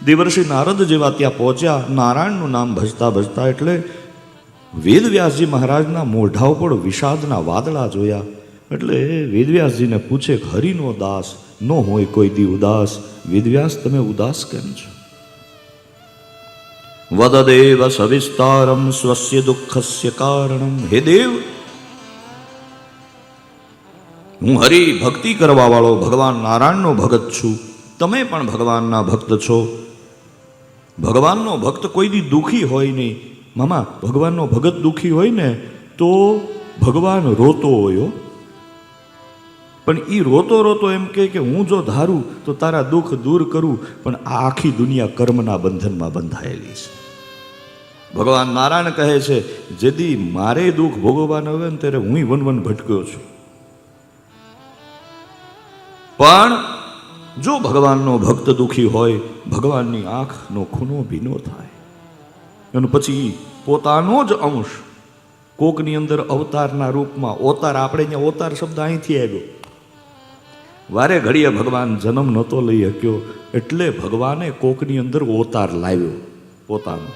દેવર્ષિ નારદ જેવા ત્યાં પહોંચ્યા, નારાયણનું નામ ભજતા ભજતા, એટલે વેદવ્યાસજી મહારાજના મોઢા ઉપર વિષાદના વાદળા જોયા. એટલે વેદવ્યાસજીને પૂછે, હરિનો દાસ ન હોય કોઈ દી ઉદાસ, વેદવ્યાસ તમે ઉદાસ કેમ છો? વદદેવ સવિસ્તારમ સ્વસ્ય દુઃખસ્ય કારણમ. હે દેવ, હું હરિ ભક્તિ કરવા વાળો ભગવાન નારાયણનો ભગત છું, તમે પણ ભગવાનના ભક્ત છો. ભગવાનનો ભક્ત કોઈ દી દુઃખી હોય નહીં. મામા, ભગવાનનો ભગત દુઃખી હોય ને તો ભગવાન રોતો હોય, પણ એ રોતો રોતો એમ કે હું જો ધારું તો તારા દુઃખ દૂર કરું, પણ આ આખી દુનિયા કર્મના બંધનમાં બંધાયેલી છે. ભગવાન નારાયણ કહે છે, જેદી મારે દુઃખ ભોગવવાના હોય ને ત્યારે હું વન ભટક્યો છું. પણ જો ભગવાનનો ભક્ત દુઃખી હોય, ભગવાનની આંખનો ખૂનો ભીનો થાય, અને પછી પોતાનો જ અંશ કોકની અંદર અવતારના રૂપમાં, અવતાર, આપણે અહીંયા અવતાર શબ્દ અહીંથી આવ્યો, વારે ઘડીએ ભગવાન જન્મ નહોતો લઈ શક્યો, એટલે ભગવાને કોકની અંદર અવતાર લાવ્યો પોતાનો,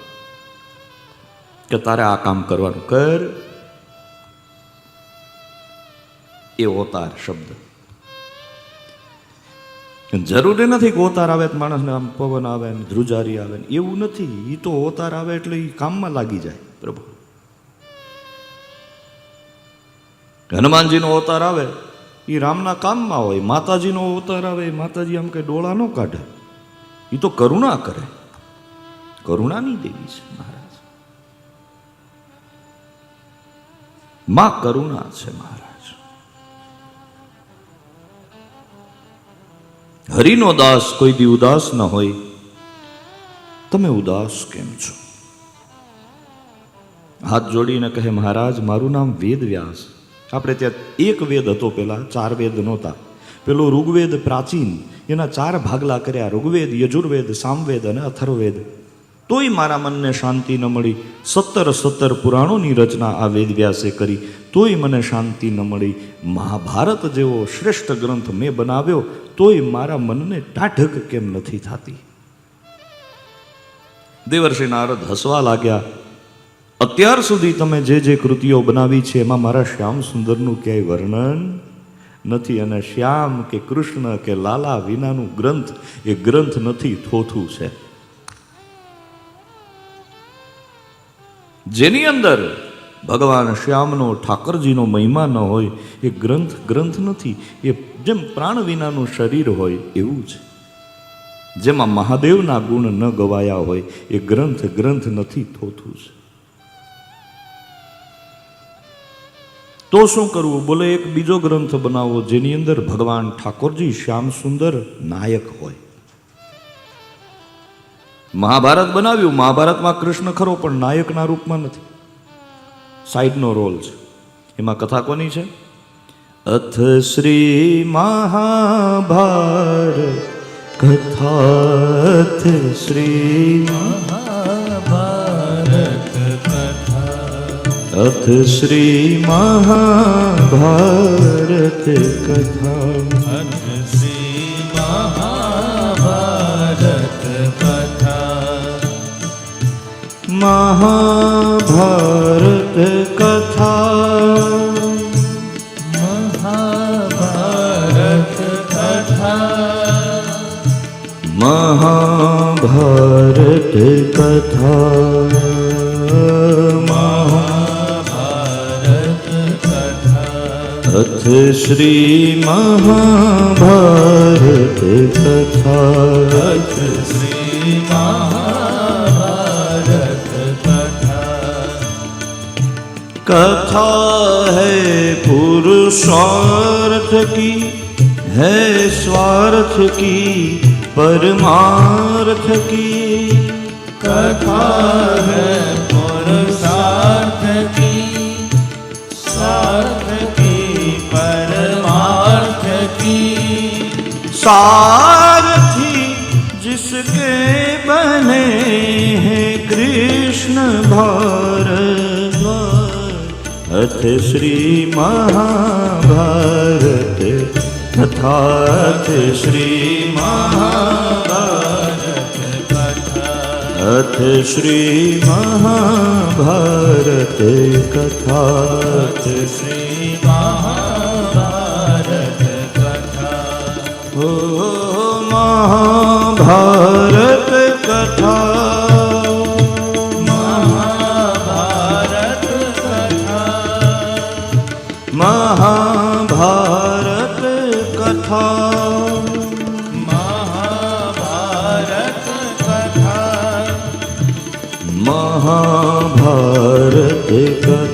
કે તારે આ કામ કરવાનું, કર. એ અવતાર શબ્દ જરૂરી નથી કે અવતાર આવે માણસને આમ પવન આવે ને ધ્રુજારી આવે ને, એવું નથી. એ તો અવતાર આવે એટલે એ કામમાં લાગી જાય. પ્રભુ હનુમાનજીનો અવતાર આવે એ રામના કામમાં હોય, માતાજીનો અવતાર આવે એ માતાજી આમ કઈ ડોળા ન કાઢે, એ તો કરુણા કરે. કરુણાની દેવી છે મહારાજ, માં કરુણા છે મહારાજ. હરિનો દાસ કોઈ દી ઉદાસ ન હોય. તમે ઉદાસ કેમ છો? હાથ જોડીને કહે, મહારાજ મારું નામ વેદવ્યાસ. આપણે ત્યાં એક વેદ હતો, પેલા 4 વેદ નહોતા. પેલો ઋગ્વેદ પ્રાચીન, એના 4 ભાગલા કર્યા, ઋગ્વેદ, યજુર્વેદ, સામવેદ અને અથર્વવેદ. તોય મારા મનને શાંતિ ન મળી. 17 પુરાણોની રચના આ વેદવ્યાસે કરી, તોય મને શાંતિ ન મળી. મહાભારત જેવો શ્રેષ્ઠ ગ્રંથ મેં બનાવ્યો, તોય મારા મનને ટાઢક કેમ નથી થતી? દેવર્ષિ નારદ હસવા લાગ્યા. અત્યાર સુધી તમે જે કૃતિઓ બનાવી છે એમાં મારા શ્યામ સુંદરનું ક્યાંય વર્ણન નથી, અને શ્યામ કે કૃષ્ણ કે લાલા વિનાનું ગ્રંથ એ ગ્રંથ નથી, થોથું છે. જેની અંદર ભગવાન શ્યામનો, ઠાકરજીનો મહિમા ન હોય એ ગ્રંથ નથી. એ જેમ પ્રાણ વિનાનું શરીર હોય એવું છે. જેમાં મહાદેવના ગુણ ન ગવાયા હોય એ ગ્રંથ નથી, થોથું છે. તો શું કરવું? બોલે, એક બીજો ગ્રંથ બનાવો જેની અંદર ભગવાન ઠાકોરજી શ્યામ સુંદર નાયક હોય. મહાભારત બનાવ્યું, મહાભારતમાં કૃષ્ણ ખરો પણ નાયકના રૂપમાં નથી, સાઈડનો રોલ છે. એમાં કથા કોની છે? અથ શ્રી મહાભારત કથા, અથ શ્રી મહાભારત કથા, અથ શ્રી મહાભારત કથા, અથ શ્રી મહાભારત કથા, મહાભારત કથા, મહાભારત કથા, મહાભારત કથા, મહાભારત કથા, અથ શ્રી મહાભારત કથા, અથ શ્રી મહાભારત कथा है पुरुषार्थ की, है स्वार्थ की, परमार्थ की. कथा है पुरुषार्थ की, स्वार्थ की, परमार्थ की. सारथी जिसके बने हैं कृष्ण भारत, अथ श्री महाभारत कथा, अथ श्री महाभारत अथ श्री महाभारत कथा। अथ श्री महाभारत कथा। ओ महाभारत कथा। महाभारत कथा। महाभारत कथा। महाभारत कथा। महाभारत कथा।